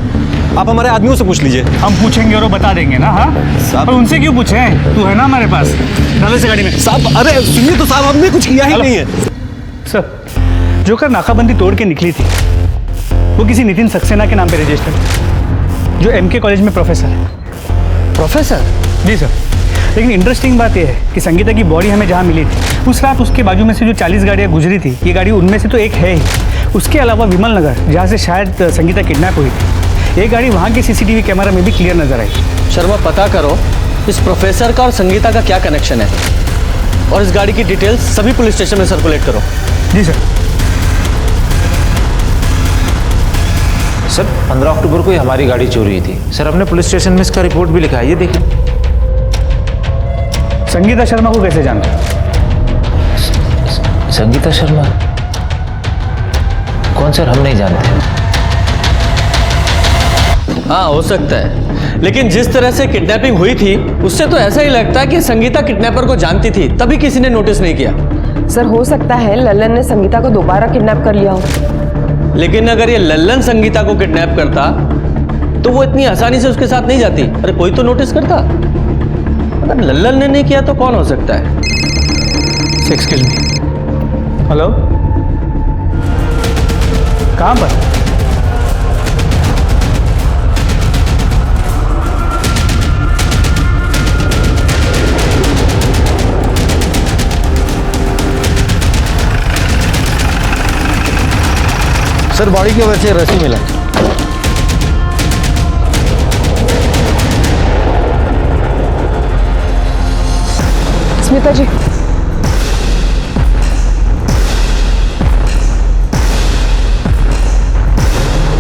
आप हमारे आदमियों से पूछ लीजिए। हम पूछेंगे और वो बता देंगे ना। हाँ साहब उनसे क्यों पूछे? तू है ना हमारे पास, डाले से गाड़ी में। साहब अरे सुनिए तो साहब, हमने कुछ किया ही नहीं है। सर जो कार नाकाबंदी तोड़ के निकली थी वो किसी नितिन सक्सेना के नाम पे रजिस्टर्ड, जो MK कॉलेज में प्रोफेसर है। प्रोफेसर? जी सर। लेकिन इंटरेस्टिंग बात यह है कि संगीता की बॉडी हमें जहाँ मिली थी उस रात उसके बाजू में से जो 40 गाड़ियाँ गुजरी थी, ये गाड़ी उनमें से तो एक है ही। उसके अलावा विमल नगर जहाँ से शायद संगीता किडनैप हुई थी, ये गाड़ी वहाँ के CCTV कैमरा में भी क्लियर नजर आई। शर्मा पता करो इस प्रोफेसर का और संगीता का क्या कनेक्शन है, और इस गाड़ी की डिटेल्स सभी पुलिस स्टेशन में सर्कुलेट करो। जी सर। सर 15 अक्टूबर को ही हमारी गाड़ी चोरी हुई थी सर। हमने पुलिस स्टेशन में इसका रिपोर्ट भी लिखा है, ये देखिए। संगीता शर्मा को कैसे जानते? संगीता शर्मा कौन सर? हम नहीं जानते। हाँ हो सकता है, लेकिन जिस तरह से किडनैपिंग हुई थी उससे तो ऐसा ही लगता है कि संगीता किडनैपर को जानती थी, तभी किसी ने नोटिस नहीं किया। सर हो सकता है लल्लन ने संगीता को दोबारा किडनैप कर लिया हो। लेकिन अगर ये लल्लन संगीता को किडनैप करता तो वो इतनी आसानी से उसके साथ नहीं जाती। अरे कोई तो नोटिस करता। अगर लल्लन ने नहीं किया तो कौन हो सकता है? Excuse me. हेलो, कहाँ पर? सर बॉडी की वजह से रस्सी मिला। स्मिता जी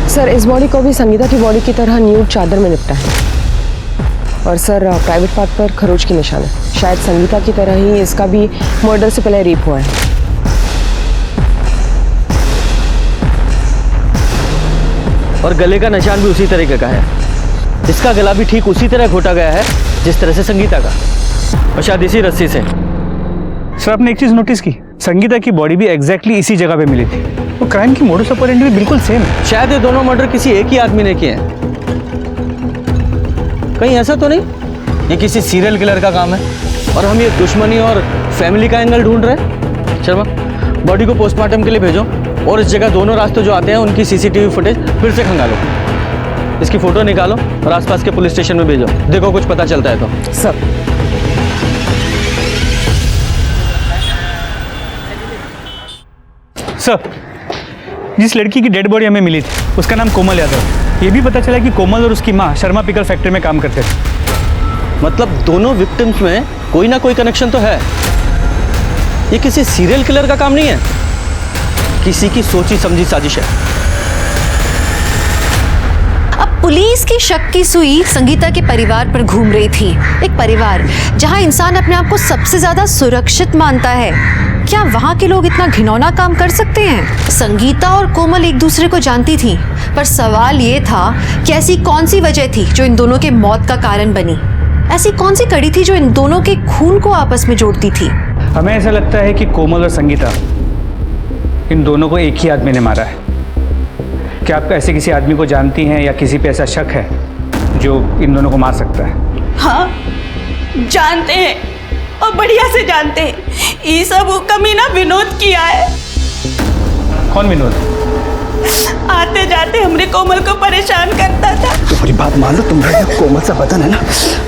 सर इस बॉडी को भी संगीता की बॉडी की तरह न्यूड चादर में निपटा है, और सर प्राइवेट पार्ट पर खरोच के निशान है। शायद संगीता की तरह ही इसका भी मर्डर से पहले रेप हुआ है। और गले का निशान भी उसी तरीके का है। इसका गला भी ठीक उसी तरह घोटा गया है जिस तरह से संगीता का, और शायद इसी रस्सी से। सर आपने एक चीज नोटिस की, संगीता की बॉडी भी एग्जैक्टली इसी जगह पे मिली थी। वो क्राइम की मोडस ऑपरेंडी भी बिल्कुल सेम है। शायद ये दोनों मर्डर किसी एक ही आदमी ने किए हैं। कहीं ऐसा तो नहीं ये किसी सीरियल किलर का काम है और हम ये दुश्मनी और फैमिली का एंगल ढूंढ रहे हैं? शर्मा, बॉडी को पोस्टमार्टम के लिए भेजो और इस जगह दोनों रास्ते जो आते हैं उनकी सीसीटीवी फुटेज फिर से खंगालो, इसकी फोटो निकालो और आसपास के पुलिस स्टेशन में भेजो, देखो कुछ पता चलता है तो। सर सर, जिस लड़की की डेड बॉडी हमें मिली थी उसका नाम कोमल यादव। ये भी पता चला कि कोमल और उसकी माँ शर्मा पिकल फैक्ट्री में काम करते थे। मतलब दोनों विक्टिम्स में कोई ना कोई कनेक्शन तो है। ये किसी सीरियल किलर का काम नहीं है, किसी की सोची समझी साजिश है। अब पुलिस की शक की सुई संगीता के परिवार पर घूम रही थी। एक परिवार जहां इंसान अपने आप को सबसे ज्यादा सुरक्षित मानता है, क्या वहां के लोग इतना घिनौना काम कर सकते हैं? संगीता और कोमल एक दूसरे को जानती थी, पर सवाल ये था कि ऐसी कौन सी वजह थी जो इन दोनों के मौत का कारण बनी? ऐसी कौन सी कड़ी थी जो इन दोनों के खून को आपस में जोड़ती थी? हमें ऐसा लगता है कि कोमल और संगीता, इन दोनों को एक ही आदमी ने मारा है। क्या आप ऐसे किसी आदमी को जानती हैं या किसी पे ऐसा शक है जो इन दोनों को मार सकता है? हाँ, जानते हैं और बढ़िया से जानते हैं। ये सब कमीना विनोद किया है। कौन विनोद? आते जाते हमने कोमल को परेशान करता था। तुम्हारी बात मान लो, तुम्हारा कोमल सा बदन है ना,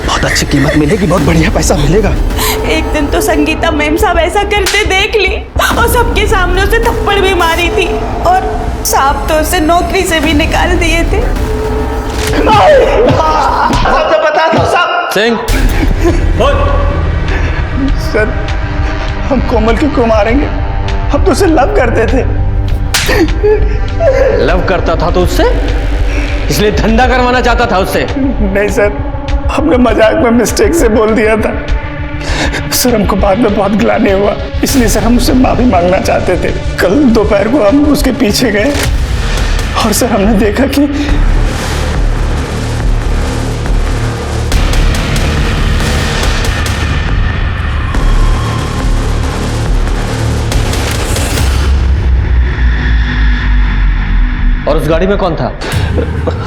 बहुत अच्छी कीमत मिलेगी, बहुत बढ़िया पैसा मिलेगा। एक दिन तो संगीता मैम साहब ऐसा करते देख ली और सबके सामने उसे थप्पड़ भी मारी थी और साहब तो उसे नौकरी से भी निकाल दिए थे। सबसे बता दो साहब। सिंह, बोल। सर, हम कोमल क्यों मारेंगे? हम तो उसे लव करते थे। लव करता था तो उससे? इसलिए धंधा करवाना चाहता था उससे? नहीं सर, हमने मजाक में मिस्टेक से बोल दिया था सर। हमको बाद में बहुत ग्लानि हुआ, इसलिए सर हम उससे माफी मांगना चाहते थे। कल दोपहर को हम उसके पीछे गए और सर हमने देखा कि और उस गाड़ी में कौन था?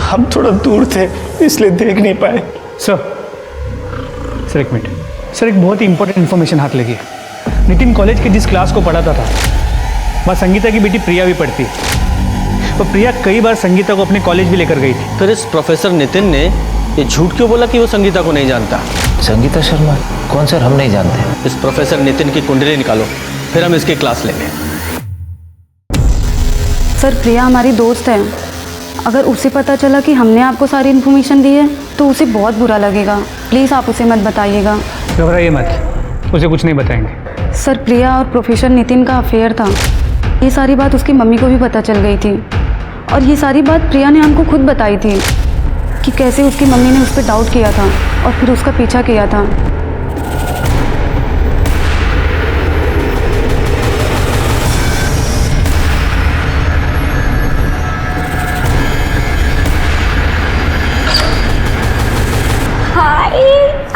हम थोड़ा दूर थे इसलिए देख नहीं पाए। सर एक मिनट सर, एक बहुत ही इंपॉर्टेंट इन्फॉर्मेशन हाथ लगी है। नितिन कॉलेज के जिस क्लास को पढ़ाता था वहाँ संगीता की बेटी प्रिया भी पढ़ती है। तो प्रिया कई बार संगीता को अपने कॉलेज भी लेकर गई थी। फिर इस प्रोफेसर नितिन ने ये झूठ क्यों बोला कि वो संगीता को नहीं जानता? संगीता शर्मा कौन सर? हम नहीं जानते। इस प्रोफेसर नितिन की कुंडली निकालो, फिर हम इसकी क्लास लेंगे। सर, प्रिया हमारी दोस्त है। अगर उसे पता चला कि हमने आपको सारी इन्फॉर्मेशन दी है तो उसे बहुत बुरा लगेगा। प्लीज़ आप उसे मत बताइएगा। घबराइए मत, उसे कुछ नहीं बताएंगे। सर, प्रिया और प्रोफेसर नितिन का अफेयर था। ये सारी बात उसकी मम्मी को भी पता चल गई थी और ये सारी बात प्रिया ने हमको खुद बताई थी कि कैसे उसकी मम्मी ने उस पर डाउट किया था और फिर उसका पीछा किया था।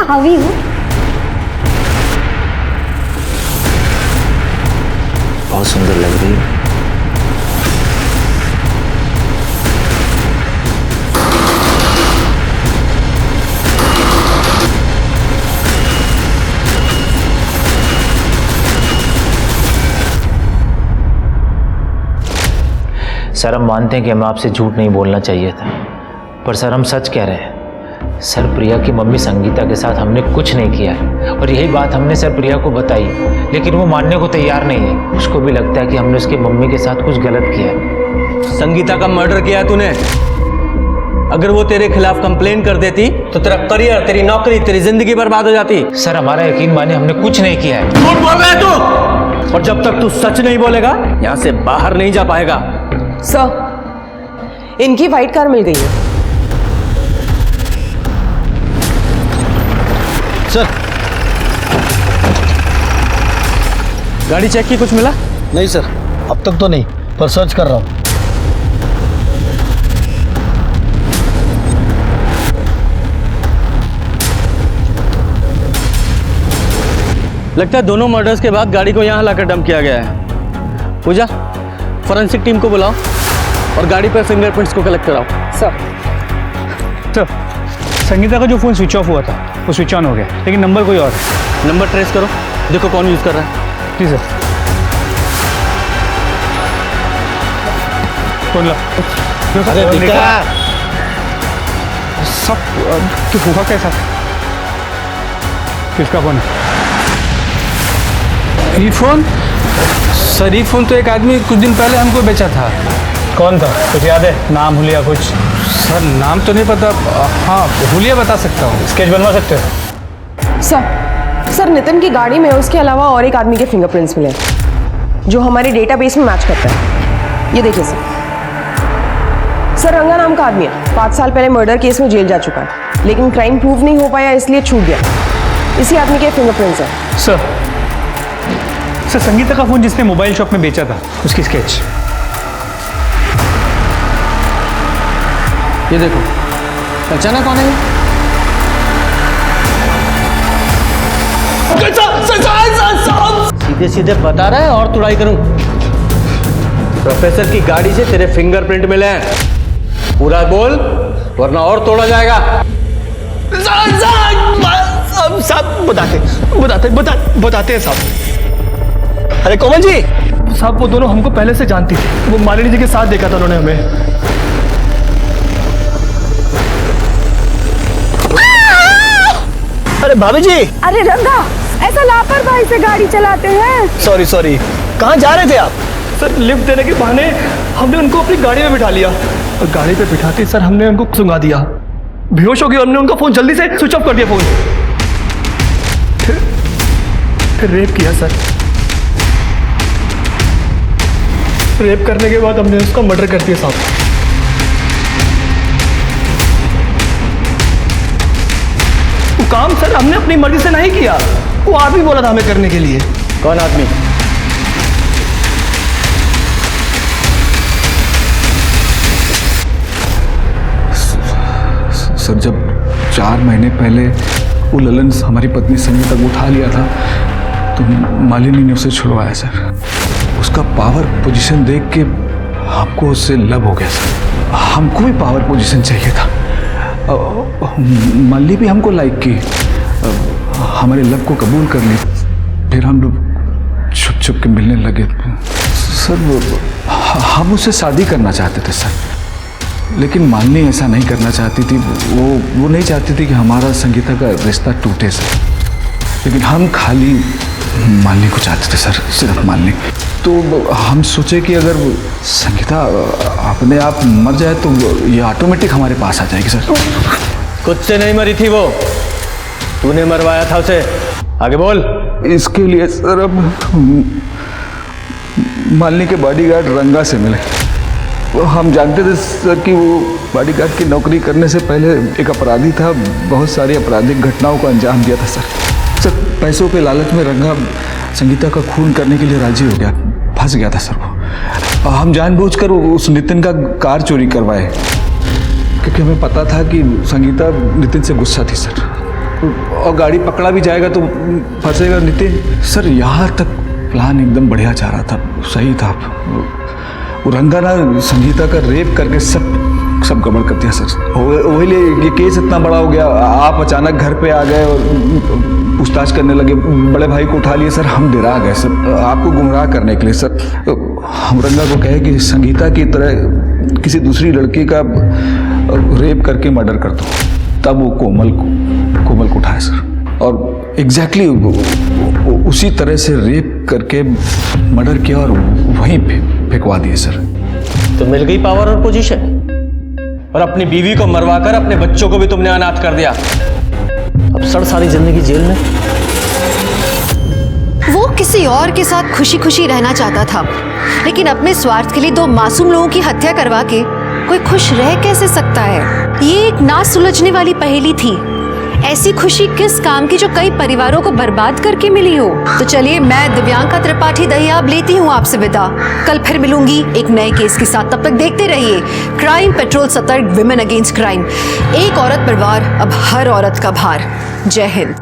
How are you? बहुत सुंदर लग रही है। सर, हम मानते हैं कि हमें आपसे झूठ नहीं बोलना चाहिए था, पर सर हम सच कह रहे हैं। सर, प्रिया की मम्मी संगीता के साथ हमने कुछ नहीं किया है और यही बात हमने सर प्रिया को बताई, लेकिन वो मानने को तैयार नहीं है। उसको भी लगता है कि हमने उसकी मम्मी के साथ कुछ गलत किया है। संगीता का मर्डर किया तूने। अगर वो तेरे खिलाफ कंप्लेन कर देती तो तेरा करियर, तेरी नौकरी, तेरी जिंदगी बर्बाद हो जाती। सर, हमारा यकीन माने, हमने कुछ नहीं किया है। झूठ बोल रहा है तू, और जब तक तू सच नहीं बोलेगा यहाँ से बाहर नहीं जा पाएगा। सर, इनकी व्हाइट कार मिल गई है। सर, गाड़ी चेक की, कुछ मिला? नहीं सर, अब तक तो नहीं, पर सर्च कर रहा हूँ। लगता है दोनों मर्डर्स के बाद गाड़ी को यहाँ लाकर डंप किया गया है। पूजा, फोरेंसिक टीम को बुलाओ और गाड़ी पर फिंगरप्रिंट्स को कलेक्ट कराओ। सर, संगीता का जो फ़ोन स्विच ऑफ हुआ था वो स्विच ऑन हो गया, लेकिन नंबर कोई और है। नंबर ट्रेस करो, देखो कौन यूज़ कर रहा है। जी सर। फोन ला। अरे दिखा। सब क्यों हुआ कैसा? किसका फोन है? ये फोन? सर ये फोन तो एक आदमी कुछ दिन पहले हमको बेचा था। कौन था, कुछ याद है? नाम हुलिया कुछ? सर नाम तो नहीं पता। हाँ हुलिया बता सकता हूँ। स्केच बनवा सकते हो? सर नितिन की गाड़ी में उसके अलावा और एक आदमी के फिंगरप्रिंट्स मिले जो हमारे डेटाबेस में मैच करता है। ये देखिए सर, रंगा नाम का आदमी है, 5 साल पहले मर्डर केस में जेल जा चुका है, लेकिन क्राइम प्रूव नहीं हो पाया इसलिए छूट गया। इसी आदमी के फिंगरप्रिंट्स हैं। सर संगीता का फोन जिसने मोबाइल शॉप में बेचा था, उसकी स्केच। ये देखो, पहचाना कौन है? सीधे सीधे बता रहा है और तुड़ाई करूं? प्रोफेसर की गाड़ी से तेरे फिंगरप्रिंट मिले हैं, पूरा बोल वरना और तोड़ा जाएगा। साहब बताते हैं साहब। अरे कोमल जी साहब, वो दोनों हमको पहले से जानती थी। वो मालिनी जी के साथ देखा था उन्होंने हमें। अरे भाभी जी। अरे रंगा, ऐसा लापरवाही से गाड़ी चलाते हैं? सॉरी, कहाँ जा रहे थे आप? सर लिफ्ट देने के बहाने हमने उनको अपनी गाड़ी में बिठा लिया और गाड़ी पे बिठाते सर हमने उनको सुंगा दिया। बेहोश हो गए, हमने उनका फोन जल्दी से स्विच ऑफ कर दिया फोन। फिर रेप किया सर। रेप करने के बाद हमने उसका मर्डर कर दिया साहब। वो काम सर हमने अपनी मर्जी से नहीं किया, वो आदमी बोला था हमें करने के लिए। कौन आदमी? सर जब 4 महीने पहले वो ललन हमारी पत्नी संगीता को उठा लिया था तो मालिनी ने उसे छुड़वाया सर। उसका पावर पोजीशन देख के हमको उससे लव हो गया सर। हमको भी पावर पोजीशन चाहिए था। मालिनी भी हमको लाइक की, हमारे लव को कबूल कर ली। फिर हम लोग छुप छुप के मिलने लगे सर। हम उससे शादी करना चाहते थे सर, लेकिन मालिनी ऐसा नहीं करना चाहती थी। वो नहीं चाहती थी कि हमारा संगीता का रिश्ता टूटे सर। लेकिन हम खाली मालिनी को चाहते थे सर, सिर्फ मालिनी। तो हम सोचे कि अगर संगीता अपने आप मर जाए तो ये ऑटोमेटिक हमारे पास आ जाएगी सर। खुद से नहीं मरी थी वो, तूने मरवाया था उसे। आगे बोल। इसके लिए सर अब मालिनी के बॉडीगार्ड रंगा से मिले। हम जानते थे सर कि वो बॉडीगार्ड की नौकरी करने से पहले एक अपराधी था, बहुत सारी आपराधिक घटनाओं को अंजाम दिया था सर। पैसों के लालच में रंगा संगीता का खून करने के लिए राजी हो गया, फंस गया था सर वो। हम जानबूझकर उस नितिन का कार चोरी करवाए, क्योंकि हमें पता था कि संगीता नितिन से गुस्सा थी सर, और गाड़ी पकड़ा भी जाएगा तो फंसेगा नितिन सर। यहाँ तक प्लान एकदम बढ़िया जा रहा था, सही था। वो रंगा ना संगीता का रेप करके सब गड़बड़ कर दिया सर। वही लिए ये केस इतना बड़ा हो गया। आप अचानक घर पे आ गए और पूछताछ करने लगे, बड़े भाई को उठा लिए सर। हम डरा गए सर, आपको गुमराह करने के लिए सर। हम रंगा को कहे कि संगीता की तरह किसी दूसरी लड़की का रेप करके मर्डर कर दो, तब वो कोमल को उठाए सर। और एग्जैक्टली उसी तरह से रेप करके मर्डर किया और वहीं फेंकवा दिए सर। तो मिल गई पावर और पोजीशन, और अपनी बीवी को मरवाकर अपने बच्चों को भी तुमने अनाथ कर दिया। अब सर सारी जिंदगी जेल में। वो किसी और के साथ खुशी खुशी रहना चाहता था, लेकिन अपने स्वार्थ के लिए 2 मासूम लोगों की हत्या करवा के कोई खुश रह कैसे सकता है? ये एक ना सुलझने वाली पहेली थी। ऐसी खुशी किस काम की जो कई परिवारों को बर्बाद करके मिली हो? तो चलिए, मैं दिव्यांका त्रिपाठी दहिया अब लेती हूँ आपसे विदा। कल फिर मिलूंगी एक नए केस के साथ। तब तक देखते रहिए क्राइम पेट्रोल, सतर्क, विमेन अगेंस्ट क्राइम। एक औरत पर वार, अब हर औरत का भार। जय हिंद।